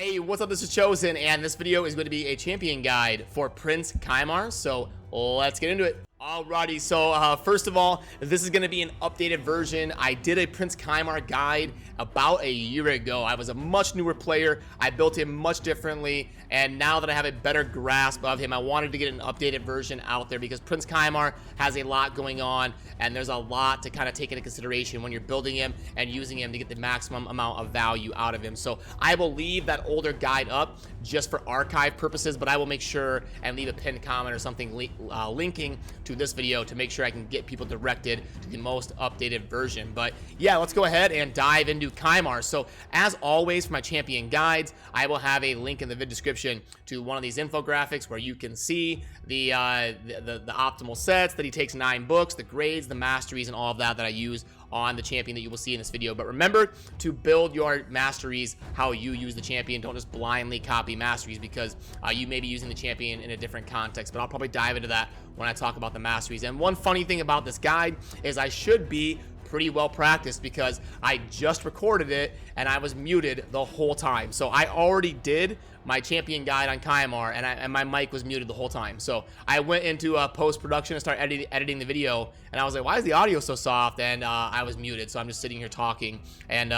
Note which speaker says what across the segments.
Speaker 1: Hey, what's up? This is Chosen, and this video is going to be a champion guide for Prince Kymar, so let's get into it. Alrighty, so first of all, this is going to be an updated version. I did a Prince Kymar guide about a year ago. I was a much newer player. I built him much differently, and now that I have a better grasp of him, I wanted to get an updated version out there because Prince Kymar has a lot going on, and there's a lot to kind of take into consideration when you're building him and using him to get the maximum amount of value out of him. So I will leave that older guide up just for archive purposes, but I will make sure and leave a pinned comment or something linking to this video to make sure I can get people directed to the most updated version. But yeah, let's go ahead and dive into Kymar. So as always, for my champion guides, I will have a link in the video description to one of these infographics where you can see the optimal sets that he takes, 9 books, the grades, the masteries, and all of that I use on the champion that you will see in this video. But remember to build your masteries how you use the champion. Don't just blindly copy masteries because you may be using the champion in a different context, but I'll probably dive into that when I talk about the masteries. And one funny thing about this guide is I should be pretty well practiced because I just recorded it and I was muted the whole time. So I already did my champion guide on Kymar and my mic was muted the whole time. So I went into post-production and started editing the video, and I was like, why is the audio so soft? And I was muted, so I'm just sitting here talking and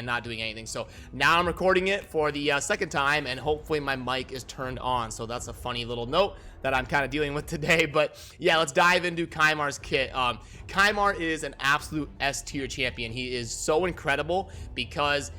Speaker 1: not doing anything. So now I'm recording it for the second time, and hopefully my mic is turned on. So that's a funny little note that I'm kind of dealing with today. But yeah, let's dive into Kymar's kit. Kymar is an absolute S-tier champion. He is so incredible because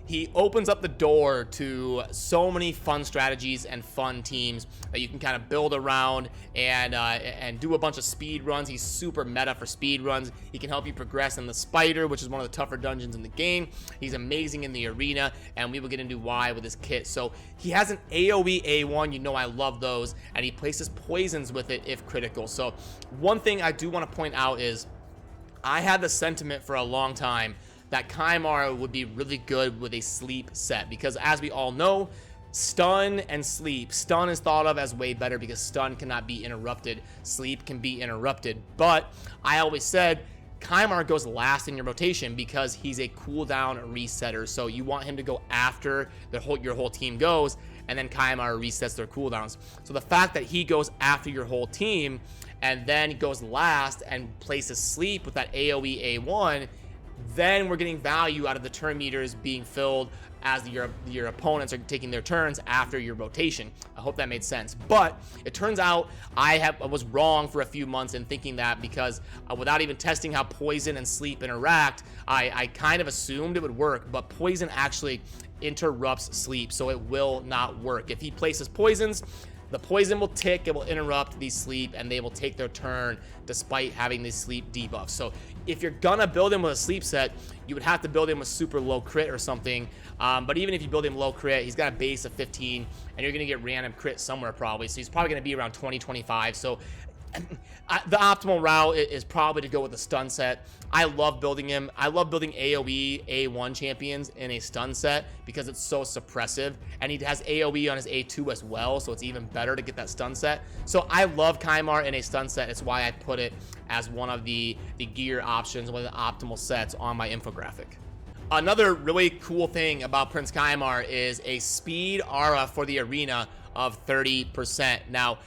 Speaker 1: he opens up the door to so many fun strategies and fun teams that you can kind of build around and do a bunch of speed runs. He's super meta for speed runs. He can help you progress in the Spider, which is one of the tougher dungeons in the game. He's amazing in the arena, and we will get into why with his kit. So he has an AoE A1. You know I love those, and he places poisons with it if critical. So one thing I do want to point out is I had the sentiment for a long time that Kymar would be really good with a sleep set because, as we all know, stun and sleep. Stun is thought of as way better because stun cannot be interrupted. Sleep can be interrupted. But I always said Kymar goes last in your rotation because he's a cooldown resetter. So you want him to go after your whole team goes, and then Kymar resets their cooldowns. So the fact that he goes after your whole team and then goes last and places sleep with that AoE A1, then we're getting value out of the turn meters being filled as your opponents are taking their turns after your rotation. I hope that made sense. But it turns out I was wrong for a few months in thinking that because without even testing how poison and sleep interact, I kind of assumed it would work, but poison actually interrupts sleep, so it will not work. If he places poisons, the poison will tick, it will interrupt the sleep, and they will take their turn despite having the sleep debuff. So if you're gonna build him with a sleep set, you would have to build him with super low crit or something. But even if you build him low crit, he's got a base of 15, and you're gonna get random crit somewhere probably. So he's probably gonna be around 20, 25. So the optimal route is probably to go with a stun set. I love building him. I love building AoE A1 champions in a stun set because it's so suppressive, and he has AoE on his A2 as well, so it's even better to get that stun set. So I love Kymar in a stun set. It's why I put it as one of the gear options, one of the optimal sets on my infographic. Another really cool thing about Prince Kymar is a speed aura for the arena of 30%. Now,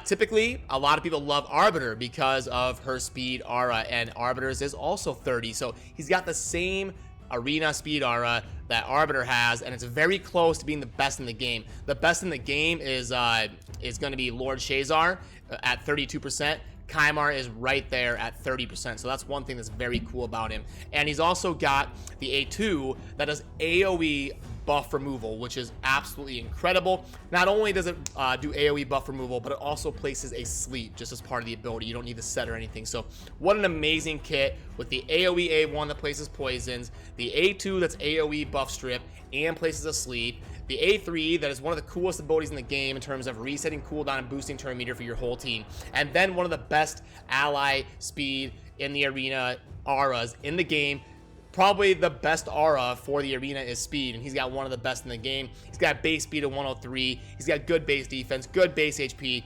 Speaker 1: typically, a lot of people love Arbiter because of her speed aura, and Arbiter's is also 30. So he's got the same arena speed aura that Arbiter has, and it's very close to being the best in the game. The best in the game is going to be Lord Shazar at 32%. Kymar is right there at 30%, so that's one thing that's very cool about him. And he's also got the A2 that does AoE buff removal, which is absolutely incredible. Not only does it do AoE buff removal, but it also places a sleep just as part of the ability. You don't need the set or anything. So what an amazing kit with the AoE A1 that places poisons, the A2 that's AoE buff strip and places a sleep, the A3 that is one of the coolest abilities in the game in terms of resetting cooldown and boosting turn meter for your whole team, and then one of the best ally speed in the arena auras in the game. Probably the best aura for the arena is speed, and he's got one of the best in the game. He's got base speed of 103. He's got good base defense, good base HP,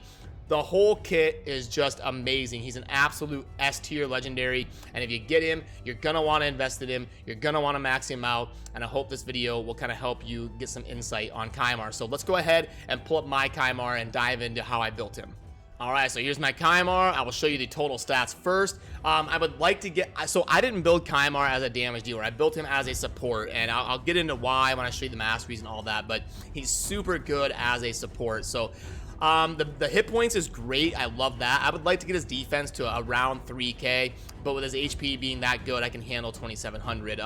Speaker 1: The whole kit is just amazing. He's an absolute S tier legendary, and if you get him, you're gonna want to invest in him, you're gonna want to max him out, and I hope this video will kind of help you get some insight on Kymar. So let's go ahead and pull up my Kymar and dive into how I built him. Alright, so here's my Kymar. I will show you the total stats first. I would like to get, so I didn't build Kymar as a damage dealer. I built him as a support, and I'll get into why when I show you the masteries and all that, but he's super good as a support. So the hit points is great. I love that. I would like to get his defense to around 3k, but with his HP being that good, I can handle 2700.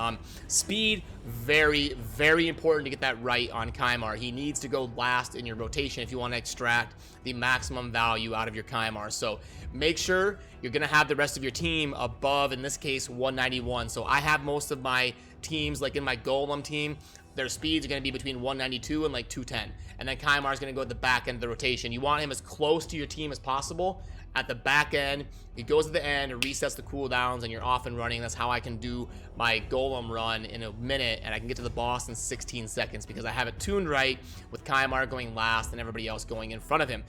Speaker 1: Speed, very, very important to get that right on Kymar. He needs to go last in your rotation if you want to extract the maximum value out of your Kymar. So make sure you're going to have the rest of your team above, in this case, 191. So I have most of my teams, like in my Golem team, their speeds are going to be between 192 and like 210. And then Kymar is going to go at the back end of the rotation. You want him as close to your team as possible. At the back end, he goes at the end and resets the cooldowns, and you're off and running. That's how I can do my Golem run in a minute, and I can get to the boss in 16 seconds because I have it tuned right with Kymar going last and everybody else going in front of him.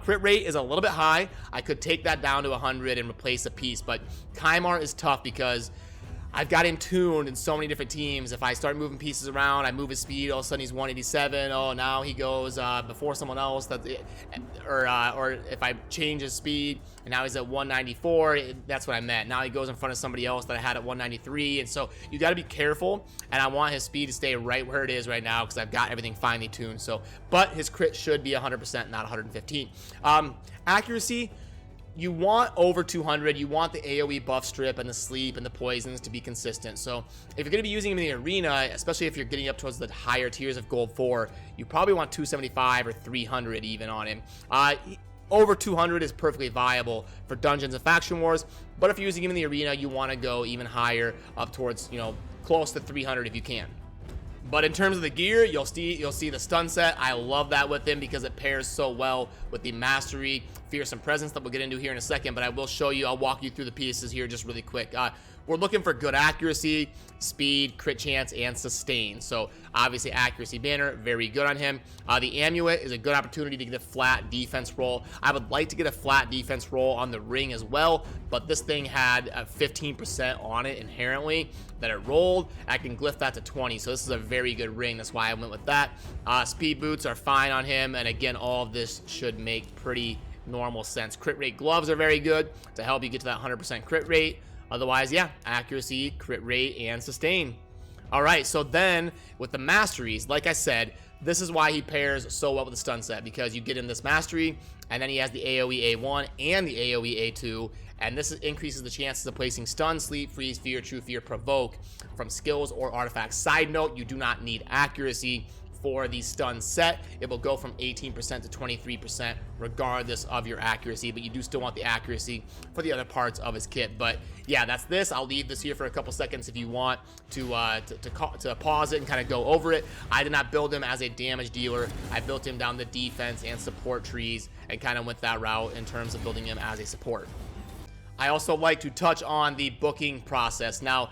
Speaker 1: Crit rate is a little bit high. I could take that down to 100 and replace a piece, but Kymar is tough because I've got him tuned in so many different teams. If I start moving pieces around, I move his speed, all of a sudden he's 187. Oh, now he goes before someone else. Or if I change his speed and now he's at 194, that's what I meant. Now he goes in front of somebody else that I had at 193. And so you got to be careful. And I want his speed to stay right where it is right now because I've got everything finely tuned. So, but his crit should be 100%, not 115. Accuracy. You want over 200, you want the AoE buff strip and the sleep and the poisons to be consistent. So if you're going to be using him in the arena, especially if you're getting up towards the higher tiers of gold 4, you probably want 275 or 300 even on him. Over 200 is perfectly viable for dungeons and faction wars, but if you're using him in the arena, you want to go even higher, up towards, you know, close to 300 if you can. But in terms of the gear, you'll see the stun set. I love that with him because it pairs so well with the mastery, fearsome presence that we'll get into here in a second. But I will show you, I'll walk you through the pieces here just really quick. We're looking for good accuracy, speed, crit chance, and sustain. So obviously accuracy banner, very good on him. The amulet is a good opportunity to get a flat defense roll. I would like to get a flat defense roll on the ring as well, but this thing had 15% on it inherently that it rolled. I can glyph that to 20, so this is a very good ring. That's why I went with that. Speed boots are fine on him, and again, all of this should make pretty normal sense. Crit rate gloves are very good to help you get to that 100% crit rate. Otherwise, yeah, accuracy, crit rate, and sustain. All right, so then with the masteries, like I said, this is why he pairs so well with the stun set, because you get in this mastery, and then he has the AoE A1 and the AoE A2, and this increases the chances of placing stun, sleep, freeze, fear, true fear, provoke from skills or artifacts. Side note, you do not need accuracy for the stun set. It will go from 18% to 23% regardless of your accuracy, but you do still want the accuracy for the other parts of his kit. But yeah, that's this. I'll leave this here for a couple seconds if you want to pause it and kind of go over it. I did not build him as a damage dealer. I built him down the defense and support trees and kind of went that route in terms of building him as a support. I also like to touch on the booking process. Now,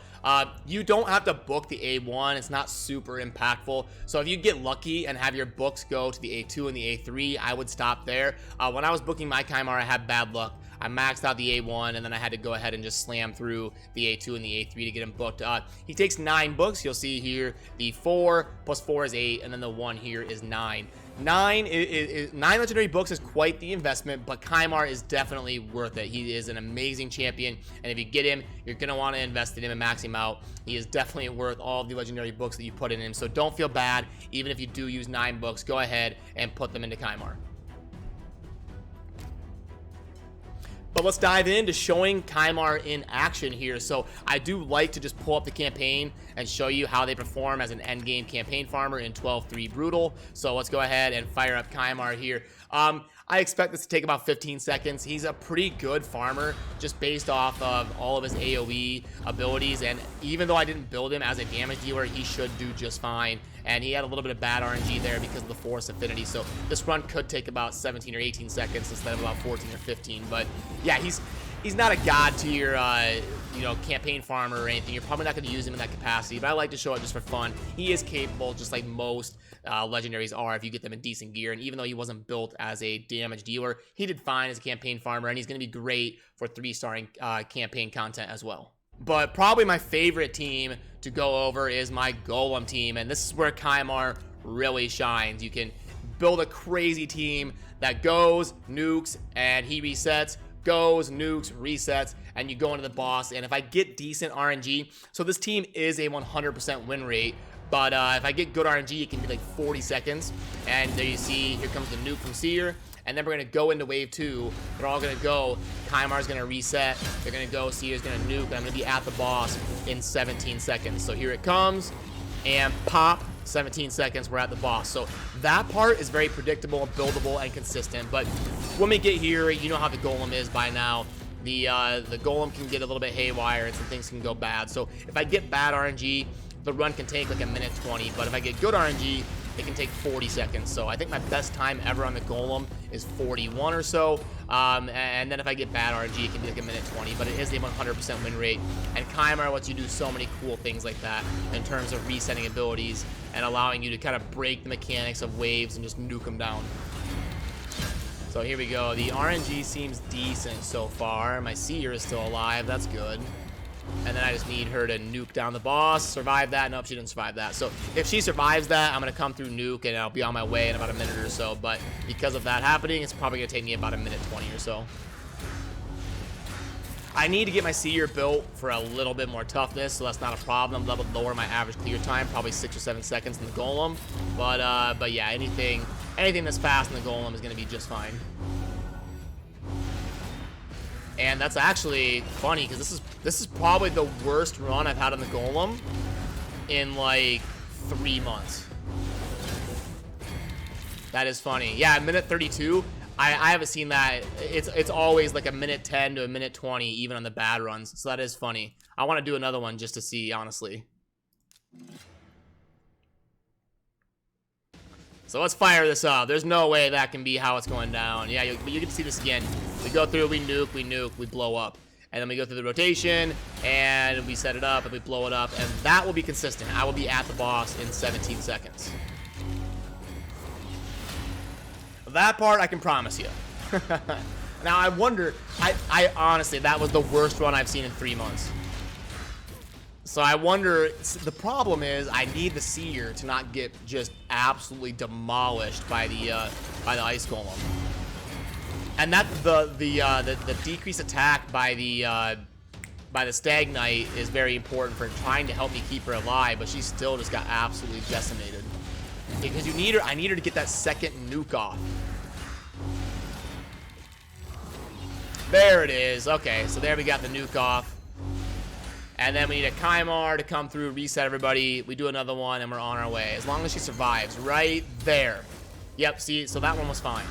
Speaker 1: you don't have to book the A1. It's not super impactful. So if you get lucky and have your books go to the A2 and the A3, I would stop there. When I was booking my Kymar, I had bad luck. I maxed out the A1, and then I had to go ahead and just slam through the A2 and the A3 to get him booked. He takes 9 books. You'll see here the 4 plus 4 is 8, and then the 1 here is 9. 9 legendary books is quite the investment, but Kymar is definitely worth it. He is an amazing champion, and if you get him, you're going to want to invest in him and max him out. He is definitely worth all of the legendary books that you put in him, so don't feel bad. Even if you do use 9 books, go ahead and put them into Kymar. But let's dive into showing Kymar in action here. So I do like to just pull up the campaign and show you how they perform as an endgame campaign farmer in 12-3 Brutal. So let's go ahead and fire up Kymar here. I expect this to take about 15 seconds. He's a pretty good farmer just based off of all of his AoE abilities, and even though I didn't build him as a damage dealer, he should do just fine. And he had a little bit of bad RNG there because of the force affinity, so this run could take about 17 or 18 seconds instead of about 14 or 15. But yeah, he's not a god to your, you know, campaign farmer or anything. You're probably not going to use him in that capacity, but I like to show it just for fun. He is capable, just like most legendaries are, if you get them in decent gear. And even though he wasn't built as a damage dealer, he did fine as a campaign farmer, and he's going to be great for 3-starring campaign content as well. But probably my favorite team to go over is my Golem team, and this is where Kymar really shines. You can build a crazy team that goes, nukes, and he resets, goes, nukes, resets, and you go into the boss. And if I get decent RNG, so this team is a 100% win rate, but if I get good RNG, it can be like 40 seconds. And there you see, here comes the nuke from Seer. And then we're going to go into wave 2. They're all going to go. Kymar's going to reset. They're going to go. Seer's going to nuke. And I'm going to be at the boss in 17 seconds. So here it comes. And pop. 17 seconds. We're at the boss. So that part is very predictable, buildable, and consistent. But when we get here, you know how the Golem is by now. The Golem can get a little bit haywire and some things can go bad. So if I get bad RNG, the run can take like a minute 20. But if I get good RNG, it can take 40 seconds. So I think my best time ever on the Golem is 41 or so. And then if I get bad RNG, it can be like a minute 20, but it is a 100% win rate. And Kymar lets you do so many cool things like that in terms of resetting abilities and allowing you to kind of break the mechanics of waves and just nuke them down. So here we go. The RNG seems decent so far. My Seer is still alive. That's good. And then I just need her to nuke down the boss, survive that. Nope, she didn't survive that. So if she survives that, I'm going to come through nuke and I'll be on my way in about a minute or so. But because of that happening, it's probably going to take me about a minute 20 or so. I need to get my Seer built for a little bit more toughness, so that's not a problem. That would lower my average clear time, probably 6 or 7 seconds in the Golem. But yeah, anything that's fast in the Golem is going to be just fine. And that's actually funny because this is probably the worst run I've had on the Golem in like 3 months. That is funny. Yeah, minute 32. I haven't seen that. It's always like a minute 10 to a minute 20, even on the bad runs. So that is funny. I want to do another one just to see, honestly. So let's fire this up. There's no way that can be how it's going down. Yeah, you can see this again. We go through, we nuke, we blow up. And then we go through the rotation, and we set it up, and we blow it up. And that will be consistent. I will be at the boss in 17 seconds. That part I can promise you. Now I wonder, I honestly, that was the worst run I've seen in 3 months. So I wonder, the problem is I need the Seer to not get just absolutely demolished by the Ice Golem. And that the decreased attack by the Stag Knight is very important for trying to help me keep her alive, but she still just got absolutely decimated. Because you need her, I need her to get that second nuke off. There it is. Okay, so there we got the nuke off. And then we need a Kymar to come through, reset everybody. We do another one, and we're on our way. As long as she survives, right there. Yep, see, so that one was fine.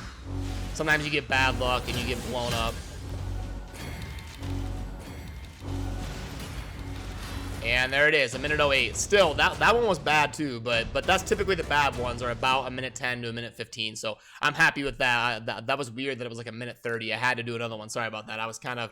Speaker 1: Sometimes you get bad luck and you get blown up. And there it is, a minute 08. Still, that one was bad too, but that's typically the bad ones are about a minute 10 to a minute 15. So I'm happy with that. That was weird that it was like a minute 30. I had to do another one. Sorry about that. I was kind of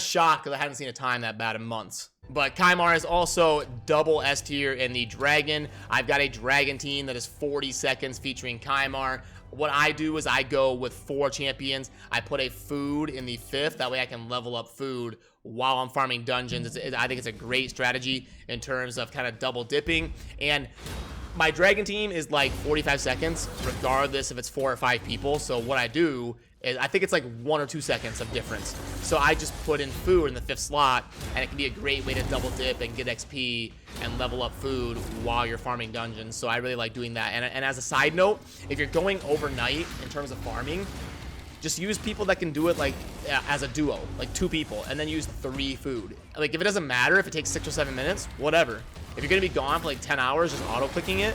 Speaker 1: shocked because I hadn't seen a time that bad in months. But Kymar is also double S tier in the Dragon. I've got a Dragon team that is 40 seconds featuring Kymar. What I do is I go with 4 champions. I put a food in the 5th. That way I can level up food while I'm farming dungeons. I think it's a great strategy in terms of kind of double dipping. And my Dragon team is like 45 seconds, regardless if it's 4 or 5 people. So what I do is I think it's like 1 or 2 seconds of difference. So I just put in food in the 5th slot, and it can be a great way to double dip and get XP and level up food while you're farming dungeons. So I really like doing that. And as a side note, if you're going overnight in terms of farming, just use people that can do it like as a duo, like 2 people, and then use 3 food. Like if it doesn't matter if it takes 6 or 7 minutes, whatever. If you're gonna be gone for like 10 hours just auto-clicking it,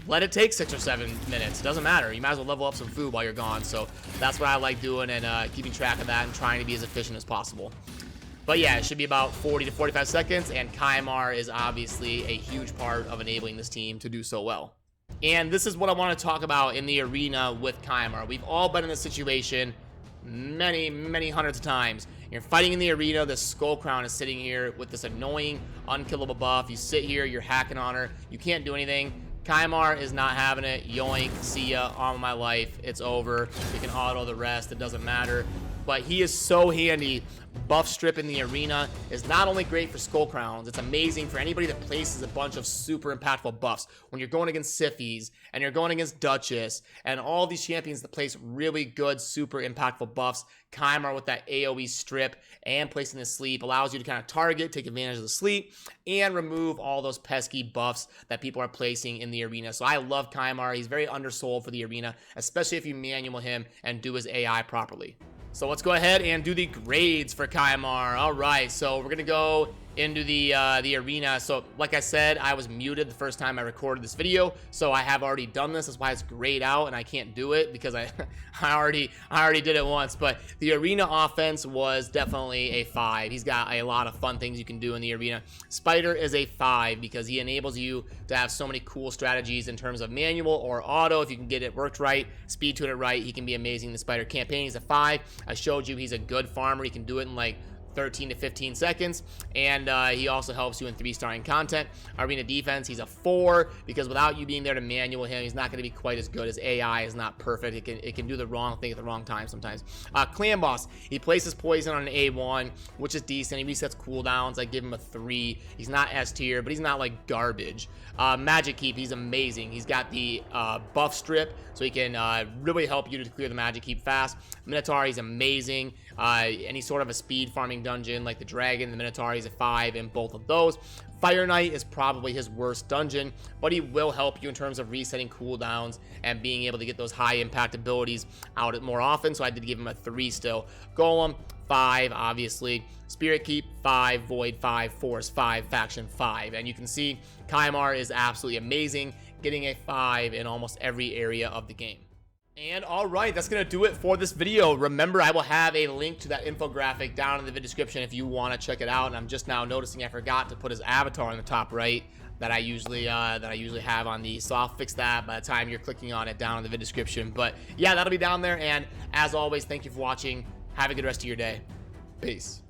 Speaker 1: let it take 6 or 7 minutes. It doesn't matter. You might as well level up some food while you're gone. So that's what I like doing, and keeping track of that and trying to be as efficient as possible. But yeah, it should be about 40 to 45 seconds, and Kymar is obviously a huge part of enabling this team to do so well. And this is what I want to talk about in the arena with Kymar. We've all been in this situation many hundreds of times. You're fighting in the arena. The Skull Crown is sitting here with this annoying, unkillable buff. You sit here, you're hacking on her. You can't do anything. Kymar is not having it. Yoink, see ya, on my life. It's over. You can auto the rest. It doesn't matter. But he is so handy. Buff strip in the arena is not only great for Skull Crowns, it's amazing for anybody that places a bunch of super impactful buffs. When you're going against Siffies, and you're going against Duchess, and all these champions that place really good, super impactful buffs, Kymar with that AoE strip and placing the sleep allows you to kind of target, take advantage of the sleep, and remove all those pesky buffs that people are placing in the arena. So I love Kymar. He's very undersold for the arena, especially if you manual him and do his AI properly. So let's go ahead and do the grades for Kymar. All right, so we're gonna go into the arena. So like I said, I was muted the first time I recorded this video, so I have already done this. That's why it's grayed out and I can't do it because I already did it once. But the arena offense was definitely a 5. He's got a lot of fun things you can do in the arena. Spider is a 5 because he enables you to have so many cool strategies in terms of manual or auto. If you can get it worked right, speed to it right, he can be amazing. The Spider campaign is a 5. I showed you he's a good farmer. He can do it in like 13 to 15 seconds, and he also helps you in 3-starring content. Arena defense, he's a 4 because without you being there to manual him, he's not going to be quite as good. As AI is not perfect. It can do the wrong thing at the wrong time sometimes. Clan boss, he places poison on an A1, which is decent. He resets cooldowns. I give him a 3. He's not S tier, but he's not like garbage. Magic Keep, he's amazing. He's got the buff strip, so he can really help you to clear the Magic Keep fast. Minotaur, he's amazing. Any sort of a speed farming dungeon like the Dragon, the Minotaur, he's a 5 in both of those. Fire Knight is probably his worst dungeon, but he will help you in terms of resetting cooldowns and being able to get those high impact abilities out more often, so I did give him a 3 still. Golem, 5, obviously. Spirit Keep, 5. Void, 5. Force, 5. Faction, 5. And you can see Kymar is absolutely amazing, getting a 5 in almost every area of the game. And all right, that's gonna do it for this video. Remember, I will have a link to that infographic down in the video description if you want to check it out. And I'm just now noticing I forgot to put his avatar in the top right that I usually have on these, so I'll fix that by the time you're clicking on it down in the video description. But yeah, that'll be down there. And as always, thank you for watching. Have a good rest of your day. Peace.